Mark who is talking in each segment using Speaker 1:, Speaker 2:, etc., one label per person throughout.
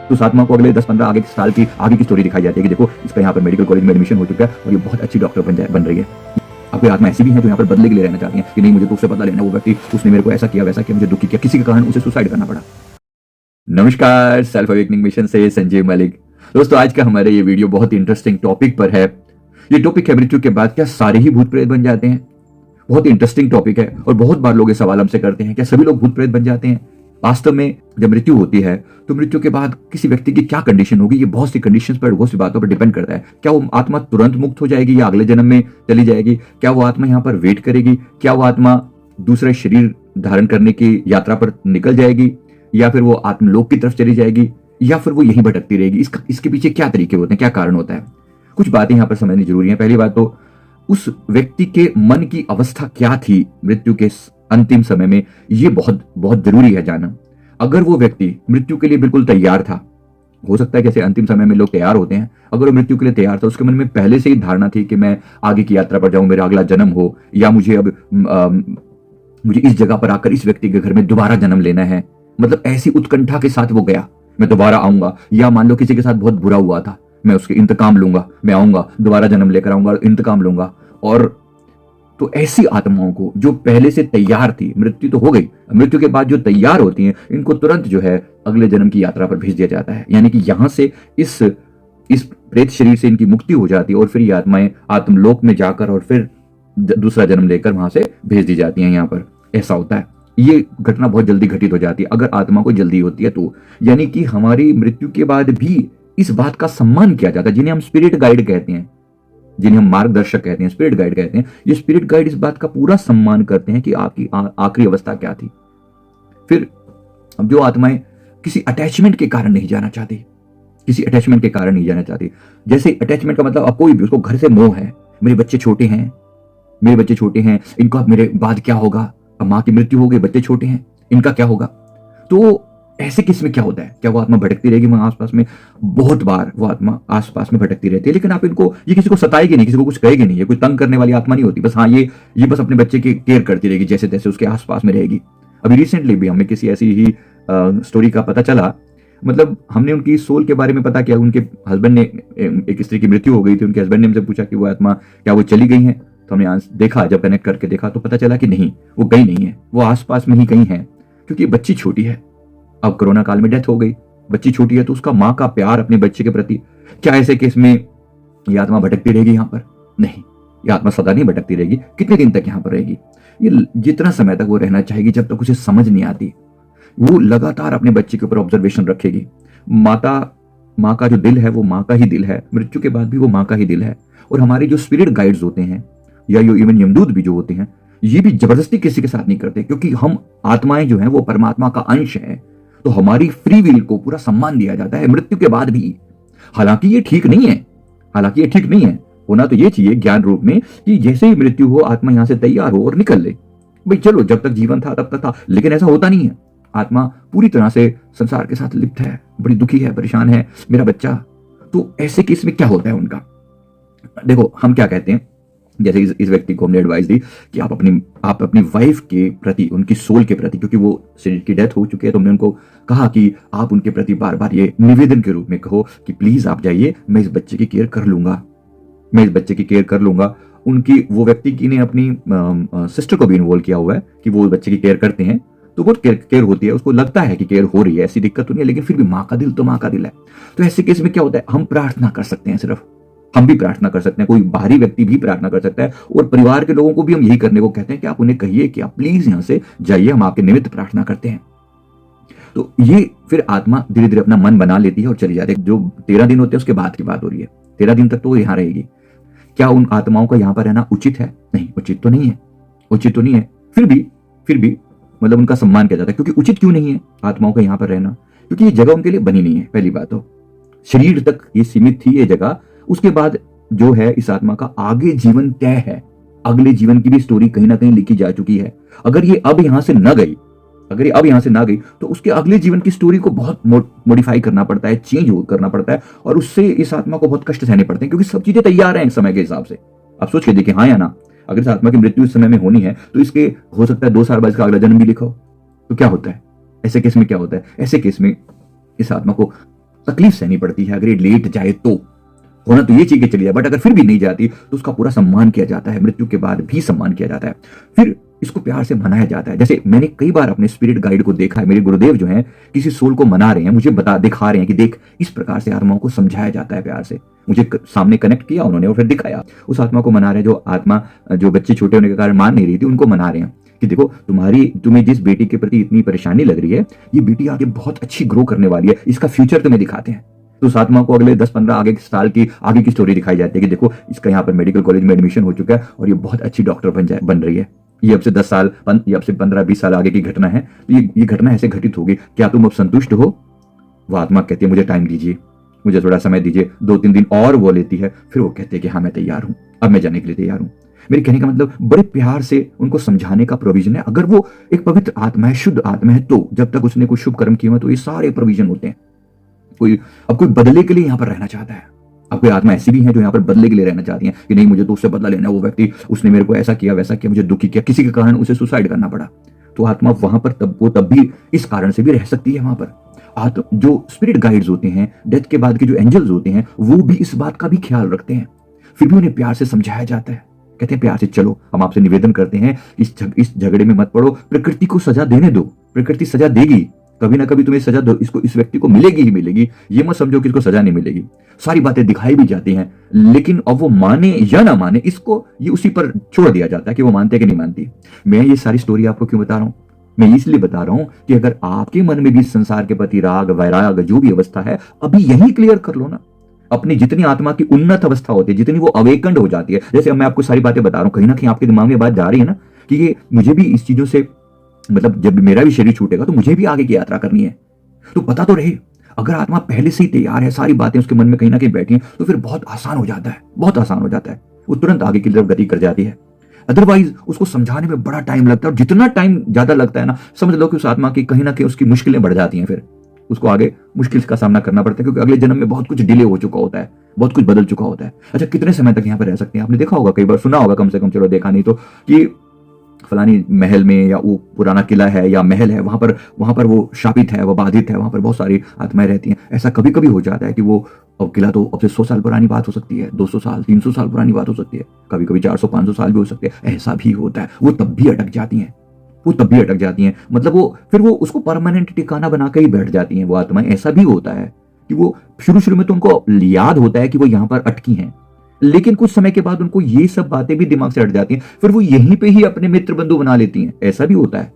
Speaker 1: तो उस आत्मा को अगले 10-15 आगे साल की आगे की स्टोरी दिखाई जाती है कि देखो इसका यहाँ पर मेडिकल कॉलेज में एडमिशन हो चुका है और ये बहुत अच्छी डॉक्टर बन रही है। अब कोई आत्मा ऐसी भी है जो यहाँ पर बदले के लिए रहना चाहती है कि नहीं, मुझे तो उससे बदला लेना, वो व्यक्ति उसने मेरे को ऐसा किया वैसा किया, मुझे दुखी किया, किसी के कारण उसे सुसाइड करना पड़ा। नमस्कार, सेल्फ अवेकनिंग मिशन से संजीव मलिक। दोस्तों, आज का हमारा ये वीडियो बहुत ही इंटरेस्टिंग टॉपिक पर है। ये टॉपिक है मृत्यु के बाद क्या सारे ही भूत प्रेत बन जाते हैं। बहुत इंटरेस्टिंग टॉपिक है और बहुत बार लोग ये सवाल हमसे करते हैं, क्या सभी लोग भूत प्रेत बन जाते हैं? वास्तव में जब मृत्यु होती है तो मृत्यु के बाद किसी व्यक्ति की क्या कंडीशन होगी, ये बहुत सी कंडीशंस पर, बहुत सी बातों पर डिपेंड करता है। क्या वो आत्मा तुरंत मुक्त हो जाएगी या अगले जन्म में चली जाएगी? क्या वो आत्मा यहाँ पर वेट करेगी? क्या वो आत्मा दूसरे शरीर धारण करने की यात्रा पर निकल जाएगी, या फिर वो आत्मलोक की तरफ चली जाएगी, या फिर वो यहीं भटकती रहेगी? इसके पीछे क्या तरीके होते हैं, क्या कारण होता है? कुछ बातें यहाँ पर समझनी जरूरी है। पहली बात तो उस व्यक्ति के मन की अवस्था क्या थी मृत्यु के अंतिम समय में, ये बहुत बहुत जरूरी है जानना। अगर वो व्यक्ति मृत्यु के लिए बिल्कुल तैयार था, हो सकता है जैसे अंतिम समय में लोग तैयार होते हैं, अगर वो मृत्यु के लिए तैयार था, उसके मन में पहले से ही धारणा थी कि मैं आगे की यात्रा पर जाऊं, मेरा अगला जन्म हो, या मुझे मुझे इस जगह पर आकर इस व्यक्ति के घर में दोबारा जन्म लेना है, मतलब ऐसी उत्कंठा के साथ वो गया, मैं दोबारा आऊंगा। या मान लो किसी के साथ बहुत बुरा हुआ था, मैं उसके इंतकाम लूंगा, मैं आऊंगा दोबारा जन्म लेकर आऊंगा, इंतकाम लूंगा। और तो ऐसी आत्माओं को जो पहले से तैयार थी, मृत्यु तो हो गई, मृत्यु के बाद जो तैयार होती हैं, इनको तुरंत जो है अगले जन्म की यात्रा पर भेज दिया जाता है। यानी कि यहां से इस प्रेत शरीर से इनकी मुक्ति हो जाती है और फिर ये आत्माएं आत्मलोक में जाकर और फिर दूसरा जन्म लेकर वहां से भेज दी जाती हैं। यहाँ पर ऐसा होता है। ये घटना बहुत जल्दी घटित हो जाती है अगर आत्मा को जल्दी होती है तो। यानी कि हमारी मृत्यु के बाद भी इस बात का सम्मान किया जाता है, जिन्हें हम स्पिरिट गाइड कहते हैं, जिन्हें हम मार्गदर्शक कहते हैं, स्पिरिट गाइड कहते हैं। ये स्पिरिट गाइड इस बात का पूरा सम्मान करते हैं कि आपकी आखिरी अवस्था क्या थी। फिर अब जो आत्माएं किसी अटैचमेंट के कारण नहीं जाना चाहती, किसी अटैचमेंट के कारण नहीं जाना चाहती, जैसे अटैचमेंट का मतलब अब कोई भी, उसको घर से मोह है, मेरे बच्चे छोटे हैं, मेरे बच्चे छोटे हैं, इनको अब मेरे बाद क्या होगा, अब माँ की मृत्यु हो गई, बच्चे छोटे हैं, इनका क्या होगा? तो ऐसे केस में क्या होता है? क्या वो आत्मा भटकती रहेगी वहां आसपास में? बहुत बार वो आत्मा आसपास में भटकती रहती है, लेकिन आप इनको, ये किसी को सताएगी नहीं, किसी को कुछ कहेगी नहीं, ये कोई तंग करने वाली आत्मा नहीं होती। बस हाँ, ये बस अपने बच्चे की केयर करती रहेगी, जैसे तैसे उसके आसपास में रहेगी। अभी रिसेंटली भी हमें किसी ऐसी ही स्टोरी का पता चला, मतलब हमने उनकी सोल के बारे में पता किया। उनके हस्बैंड ने, एक स्त्री की मृत्यु हो गई थी, उनके हस्बैंड ने हमसे पूछा कि वो आत्मा क्या वो चली गई है? तो हमने देखा, जब कनेक्ट करके देखा तो पता चला कि नहीं, वो गई नहीं है, वो आसपास में ही कहीं है, क्योंकि बच्ची छोटी है। अब कोरोना काल में डेथ हो गई, बच्ची छोटी है, तो उसका माँ का प्यार अपने बच्चे के प्रति, क्या ऐसे केस में ये आत्मा भटकती रहेगी यहाँ पर? नहीं, ये आत्मा सदा नहीं भटकती रहेगी। कितने दिन तक यहाँ पर रहेगी? ये जितना समय तक वो रहना चाहेगी, जब तक उसे समझ नहीं आती, वो लगातार अपने बच्चे के ऊपर ऑब्जर्वेशन रखेगी। माँ का जो दिल है वो माँ का ही दिल है, मृत्यु के बाद भी वो माँ का ही दिल है। और हमारे जो स्पिरिट गाइड्स होते हैं, या यो इवन यमदूत भी जो होते हैं, ये भी जबरदस्ती किसी के साथ नहीं करते, क्योंकि हम आत्माएं जो हैं वो परमात्मा का अंश है, तो हमारी फ्री विल को पूरा सम्मान दिया जाता है मृत्यु के बाद भी। हालांकि ये ठीक नहीं है, हालांकि ये ठीक नहीं है। होना तो ये चाहिए ज्ञान रूप में कि जैसे ही मृत्यु हो, आत्मा यहां से तैयार हो और निकल ले। भाई चलो, जब तक जीवन था तब तक था, लेकिन ऐसा होता नहीं है। आत्मा पूरी तरह से संसार के साथ लिप्त है, बड़ी दुखी है, परेशान है, मेरा बच्चा। तो ऐसे केस में क्या होता है उनका? देखो, हम क्या कहते हैं, जैसे इस व्यक्ति को हमने एडवाइस दी कि आप अपनी वाइफ के प्रति, उनकी सोल के प्रति, क्योंकि वो शरीर की डेथ हो चुकी है, तो हमने उनको कहा कि आप उनके प्रति बार बार ये निवेदन के रूप में कहो कि प्लीज आप जाइए, मैं इस बच्चे की केयर कर लूंगा, मैं इस बच्चे की केयर कर लूंगा। उनकी, वो व्यक्ति की ने अपनी सिस्टर को भी इन्वॉल्व किया हुआ है कि वो बच्चे की केयर करते हैं, तो बहुत केयर होती है, उसको लगता है कि केयर हो रही है, ऐसी दिक्कत तो नहीं है, लेकिन फिर भी माँ का दिल तो माँ का दिल है। तो ऐसे केस में क्या होता है, हम प्रार्थना कर सकते हैं, सिर्फ हम भी प्रार्थना कर सकते हैं, कोई बाहरी व्यक्ति भी प्रार्थना कर सकता है, और परिवार के लोगों को भी हम यही करने को कहते हैं कि आप उन्हें कहिए कि आप प्लीज यहां से जाइए, हम आपके निमित्त प्रार्थना करते हैं। तो ये फिर आत्मा धीरे धीरे अपना मन बना लेती है और चली जाती है। जो 13 दिन होते हैं उसके बाद की बात हो रही है, 13 दिन तक तो वो यहाँ रहेगी। क्या उन आत्माओं का यहाँ पर रहना उचित है? नहीं, उचित तो नहीं है, उचित तो नहीं है। फिर भी मतलब उनका सम्मान किया जाता है। क्योंकि उचित क्यों नहीं है आत्माओं का यहाँ पर रहना? क्योंकि ये जगह उनके लिए बनी नहीं है। पहली बात तो शरीर तक ये सीमित थी ये जगह, उसके बाद जो है इस आत्मा का आगे जीवन तय है, अगले जीवन की भी स्टोरी कहीं ना कहीं लिखी जा चुकी है। अगर ये अब यहां से न गई, अगर ये अब यहां से ना गई, तो उसके अगले जीवन की स्टोरी को बहुत मॉडिफाई करना पड़ता है, चेंज करना पड़ता है, और उससे इस आत्मा को बहुत कष्ट सहने पड़ते हैं, क्योंकि सब चीजें तैयार हैं समय के हिसाब से। आप सोच के देखिए, हाँ या ना, अगर इस आत्मा की मृत्यु इस समय में होनी है, तो इसके हो सकता है 2 साल बाद इसका अगला जन्म भी लिखो, तो क्या होता है ऐसे केस में? क्या होता है ऐसे केस में? इस आत्मा को तकलीफ सहनी पड़ती है अगर ये लेट जाए तो। होना तो ये चाहिए कि चली जाए, बट अगर फिर भी नहीं जाती तो उसका पूरा सम्मान किया जाता है, मृत्यु के बाद भी सम्मान किया जाता है। फिर इसको प्यार से मनाया जाता है। जैसे मैंने कई बार अपने स्पिरिट गाइड को देखा है, मेरे गुरुदेव जो हैं किसी सोल को मना रहे हैं, मुझे दिखा रहे हैं कि देख, इस प्रकार से आत्माओं को समझाया जाता है प्यार से। मुझे सामने कनेक्ट किया उन्होंने और फिर दिखाया। उस आत्मा को मना रहे हैं, जो आत्मा जो बच्चे छोटे होने के कारण मान नहीं रही थी, उनको मना रहे हैं कि देखो तुम्हें जिस बेटी के प्रति इतनी परेशानी लग रही है, ये बेटी आगे बहुत अच्छी ग्रो करने वाली है, इसका फ्यूचर तुम्हें दिखाते हैं। तो उस आत्मा को अगले 10-15 साल की आगे की स्टोरी दिखाई जाती है कि देखो, इसका यहाँ पर मेडिकल कॉलेज में एडमिशन हो चुका है और ये बहुत अच्छी डॉक्टर बन रही है। ये अब से 10 साल या अब से 15-20 साल आगे की घटना है। तो ये घटना ऐसे घटित होगी, क्या तुम अब संतुष्ट हो? वो आत्मा कहती है मुझे टाइम दीजिए, मुझे थोड़ा समय दीजिए। 2-3 दिन और वो लेती है, फिर वो कहते हैं कि हाँ मैं तैयार हूं, अब मैं जाने के लिए तैयार हूं। मेरे कहने का मतलब बड़े प्यार से उनको समझाने का प्रोविजन है। अगर वो एक पवित्र आत्मा है, शुद्ध आत्मा है, तो जब तक उसने कुछ शुभ कर्म किए हो तो ये सारे प्रोविजन होते हैं। कोई बदले के लिए यहाँ पर रहना चाहता है। अब कोई आत्मा ऐसी भी है जो यहाँ पर बदले के लिए रहना चाहती है कि नहीं, मुझे तो उससे बदला लेना, वो व्यक्ति उसने मेरे को ऐसा किया वैसा किया, मुझे दुखी किया, किसी के कारण उसे सुसाइड करना पड़ा। तो आत्मा वहां पर तब भी इस कारण से भी रह सकती है। वहां पर जो स्पिरिट गाइड्स होते हैं, डेथ के बाद के जो एंजल्स होते हैं, वो भी इस बात का भी ख्याल रखते हैं। फिर भी उन्हें प्यार से समझाया जाता है। कहते हैं प्यार से चलो, हम आपसे निवेदन करते हैं इस झगड़े में मत पड़ो, प्रकृति को सजा देने दो, प्रकृति सजा देगी, कभी ना कभी तुम्हें सजा दो, इस व्यक्ति को मिलेगी ही मिलेगी। ये मत समझो कि इसको सजा नहीं मिलेगी। सारी बातें दिखाई भी जाती हैं, लेकिन अब वो माने या ना माने, इसको ये उसी पर छोड़ दिया जाता है कि वो मानते कि नहीं मानती। मैं ये सारी स्टोरी आपको क्यों बता रहा हूं? मैं इसलिए बता रहा हूं कि अगर आपके मन में भी संसार के प्रति राग वैराग जो भी अवस्था है, अभी यही क्लियर कर लो ना। अपनी जितनी आत्मा की उन्नत अवस्था होती है, जितनी वो अवेकंड हो जाती है, जैसे मैं आपको सारी बातें बता रहा हूं, कहीं ना कहीं आपके दिमाग में बात जा रही है ना कि ये मुझे भी इस चीजों से, मतलब जब मेरा भी शरीर छूटेगा तो मुझे भी आगे की यात्रा करनी है। तो पता तो रहे, अगर आत्मा पहले से ही तैयार है, सारी बातें उसके मन में कहीं ना कहीं बैठी हैं, तो फिर बहुत आसान हो जाता है, बहुत आसान हो जाता है। वो तुरंत आगे की तरफ गति कर जाती है। अदरवाइज उसको समझाने में बड़ा टाइम लगता है, और जितना टाइम ज्यादा लगता है ना, समझ लो कि उस आत्मा की कहीं ना कहीं उसकी मुश्किलें बढ़ जाती हैं। फिर उसको आगे मुश्किल का सामना करना पड़ता है, क्योंकि अगले जन्म में बहुत कुछ डिले हो चुका होता है, बहुत कुछ बदल चुका होता है। अच्छा, कितने समय तक यहाँ पर रह सकते हैं? आपने देखा होगा, कई बार सुना होगा, कम से कम, चलो देखा नहीं तो, कि फलानी महल में, या वो पुराना किला है या महल है, वहां पर वो शापित है, वो बाधित है, वहां पर बहुत सारी आत्माएं रहती हैं। ऐसा कभी कभी हो जाता है कि वो, अब किला तो अब से 100 साल पुरानी बात हो सकती है, 200 साल 300 साल पुरानी बात हो सकती है, कभी कभी 400-500 साल भी हो सकते हैं। ऐसा भी होता है। वो तब भी अटक जाती हैं, मतलब वो फिर वो उसको परमानेंट ठिकाना बना के ही बैठ जाती हैं वो आत्माएं। ऐसा भी होता है कि वो शुरू में तो उनको याद होता है कि वो यहाँ पर अटकी हैं, लेकिन कुछ समय के बाद उनको ये सब बातें भी दिमाग से हट जाती हैं, फिर वो यहीं पे ही अपने मित्र बंधु बना लेती हैं। ऐसा भी होता है।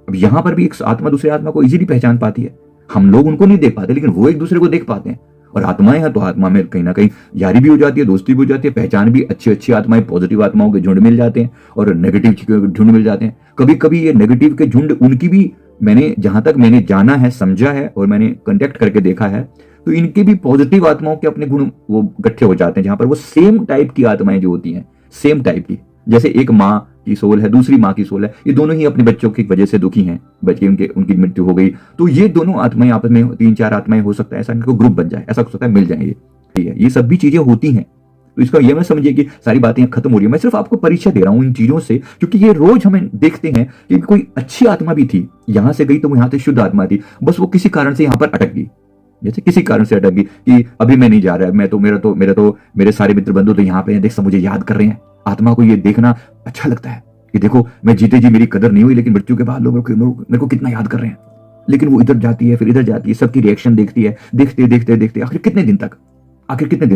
Speaker 1: अब यहां पर भी एक आत्मा दूसरी आत्मा को इजीली पहचान पाती है। हम लोग उनको नहीं देख पाते, लेकिन वो एक दूसरे को देख पाते हैं। और आत्माएं हैं तो आत्मा में कहीं ना कहीं यारी भी हो जाती है, दोस्ती भी हो जाती है, पहचान भी। अच्छी आत्माएं, पॉजिटिव आत्माओं के झुंड मिल जाते हैं और नेगेटिव के झुंड मिल जाते हैं। कभी कभी ये नेगेटिव के झुंड, उनकी भी, मैंने जहां तक मैंने जाना है, समझा है और मैंने कांटेक्ट करके देखा है, तो इनके भी पॉजिटिव आत्माओं के अपने गुण वो इकट्ठे हो जाते हैं, जहां पर वो सेम टाइप की आत्माएं जो होती हैं, सेम टाइप की, जैसे एक माँ की सोल है, दूसरी माँ की सोल है, ये दोनों ही अपने बच्चों की वजह से दुखी हैं, बच्चे उनकी मृत्यु हो गई, तो ये दोनों आत्माएं आपस में 3-4 आत्माएं हो सकता है, ऐसा इनको ग्रुप बन जाए, ऐसा हो सकता है, मिल जाएंगे। ये सब भी चीजें होती हैं। तो इसका ये मैं समझिए कि सारी बातें खत्म हो रही है। मैं सिर्फ आपको परिचय दे रहा हूं इन चीजों से, क्योंकि ये रोज हमें देखते हैं कि कोई अच्छी आत्मा भी थी, यहां से गई तो यहां से शुद्ध आत्मा थी, बस वो किसी कारण से यहां पर अटक गई। जैसे किसी कारण से अटक गई कि अभी मैं नहीं जा रहा, मेरे सारे मित्र बंधु तो यहाँ पे हैं, देख सब मुझे याद कर रहे हैं। आत्मा को ये देखना अच्छा लगता है कि देखो, मैं जीते जी मेरी कदर नहीं हुई, लेकिन मृत्यु के बाद लोग मेरे को कितना याद कर रहे हैं। लेकिन वो इधर जाती है, फिर इधर जाती है, सबकी रिएक्शन देखती है, देखते आखिर कितने दिन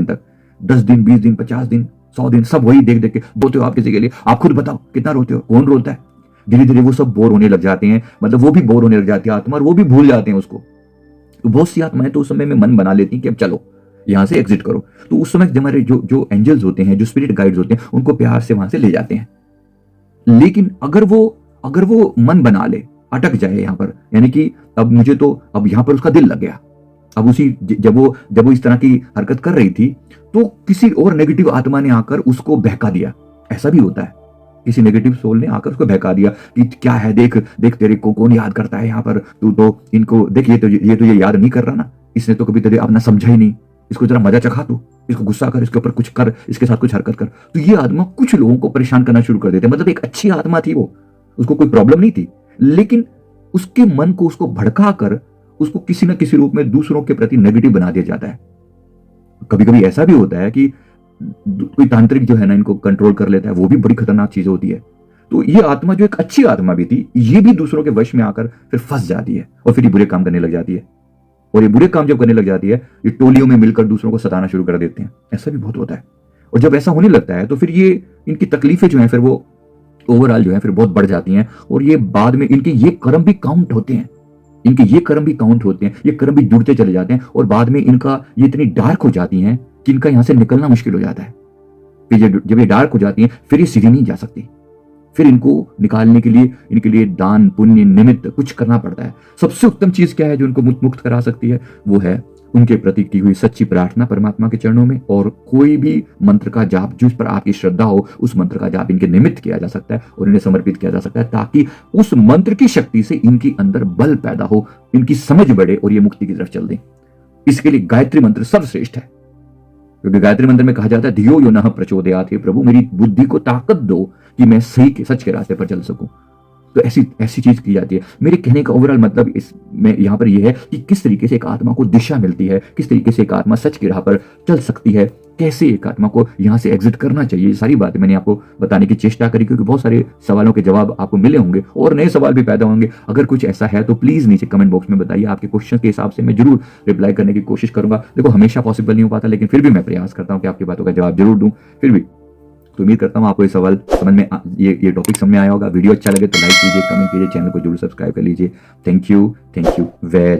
Speaker 1: तक 10 दिन, 20 दिन, 50 दिन, 100 दिन, सब वही देख के रोते हो आप किसी के लिए। आप खुद बताओ कितना रोते हो, कौन रोता है? धीरे धीरे वो सब बोर होने लग जाते हैं, मतलब वो भी बोर होने लग जाती है आत्मा, और वो भी भूल जाते हैं उसको। तो बहुत सी आत्माएं तो उस समय में मन बना लेती हैं कि अब चलो यहां से एग्जिट करो। तो उस समय हमारे जो एंजल्स होते हैं, जो स्पिरिट गाइड्स होते हैं, उनको प्यार से वहां से ले जाते हैं। लेकिन अगर वो मन बना ले, अटक जाए यहाँ पर, यानी कि अब यहाँ पर उसका दिल लग गया, अब जब वो इस तरह की हरकत कर रही थी, तो किसी और नेगेटिव आत्मा ने आकर उसको बहका दिया। ऐसा भी होता है, किसी नेगेटिव सोल ने आकर उसको बहका दिया कि क्या है, देख तेरे को कौन याद करता है यहाँ पर, तू तो इनको देख, ये याद नहीं कर रहा ना, इसने तो कभी तेरे अपना समझा ही नहीं, इसको जरा मजा चखा, तू इसको गुस्सा कर, इसके ऊपर कुछ कर, इसके साथ कुछ हरकत कर। तो ये आत्मा कुछ लोगों को परेशान करना शुरू कर देते हैं। मतलब एक अच्छी आत्मा थी वो, उसको कोई प्रॉब्लम नहीं थी, लेकिन उसके मन को उसको भड़का कर उसको किसी न किसी रूप में दूसरों के प्रति नेगेटिव बना दिया जाता है। कभी कभी ऐसा भी होता है कि कोई तांत्रिक जो है ना इनको कंट्रोल कर लेता है, वो भी बड़ी खतरनाक चीज होती है। तो ये आत्मा जो एक अच्छी आत्मा भी थी, ये भी दूसरों के वश में आकर फिर फंस जाती है और फिर ये बुरे काम करने लग जाती है। और ये बुरे काम जब करने लग जाती है, ये टोलियों में मिलकर दूसरों को सताना शुरू कर देते हैं। ऐसा भी बहुत होता है। और जब ऐसा होने लगता है तो फिर ये इनकी तकलीफें जो हैं फिर वो ओवरऑल जो है फिर बहुत बढ़ जाती हैं। और ये बाद में इनके ये कर्म भी काउंट होते हैं, इनके ये कर्म भी काउंट होते हैं, ये कर्म भी जुड़ते चले जाते हैं। और बाद में इनका ये इतनी डार्क हो जाती हैं कि इनका यहां से निकलना मुश्किल हो जाता है। फिर जब ये डार्क हो जाती हैं, फिर ये सीधी नहीं जा सकती। फिर इनको निकालने के लिए इनके लिए दान पुण्य निमित्त कुछ करना पड़ता है। सबसे उत्तम चीज क्या है जो इनको मुक्त करा सकती है? वो है उनके प्रति की हुई सच्ची प्रार्थना परमात्मा के चरणों में, और कोई भी मंत्र का जाप जिस पर आपकी श्रद्धा हो, उस मंत्र का जाप इनके निमित्त किया जा सकता है और इन्हें समर्पित किया जा सकता है, ताकि उस मंत्र की शक्ति से इनके अंदर बल पैदा हो, इनकी समझ बढ़े और ये मुक्ति की तरफ चल दें। इसके लिए गायत्री मंत्र सर्वश्रेष्ठ है, क्योंकि गायत्री मंत्र में कहा जाता है धियो यो नः प्रचोदयात्, हे प्रभु मेरी बुद्धि को ताकत दो कि मैं सच के रास्ते पर चल सकूं। तो ऐसी चीज की जाती है। मेरे कहने का ओवरऑल मतलब इसमें यहां पर यह है कि किस तरीके से एक आत्मा को दिशा मिलती है, किस तरीके से एक आत्मा सच की राह पर चल सकती है, कैसे एक आत्मा को यहां से एग्जिट करना चाहिए। ये सारी बातें मैंने आपको बताने की चेष्टा करी, क्योंकि बहुत सारे सवालों के जवाब आपको मिले होंगे और नए सवाल भी पैदा होंगे। अगर कुछ ऐसा है तो प्लीज नीचे कमेंट बॉक्स में बताइए। आपके क्वेश्चन के हिसाब से मैं जरूर रिप्लाई करने की कोशिश करूंगा। देखो हमेशा पॉसिबल नहीं हो पाता, लेकिन फिर भी मैं प्रयास करता हूं कि आपकी बातों का जवाब जरूर दूं। फिर भी तो उम्मीद करता हूं आपको ये सवाल समझ में ये टॉपिक समझ में आया होगा। वीडियो अच्छा लगे तो लाइक कीजिए, कमेंट कीजिए, चैनल को जरूर सब्सक्राइब कर लीजिए। Thank you very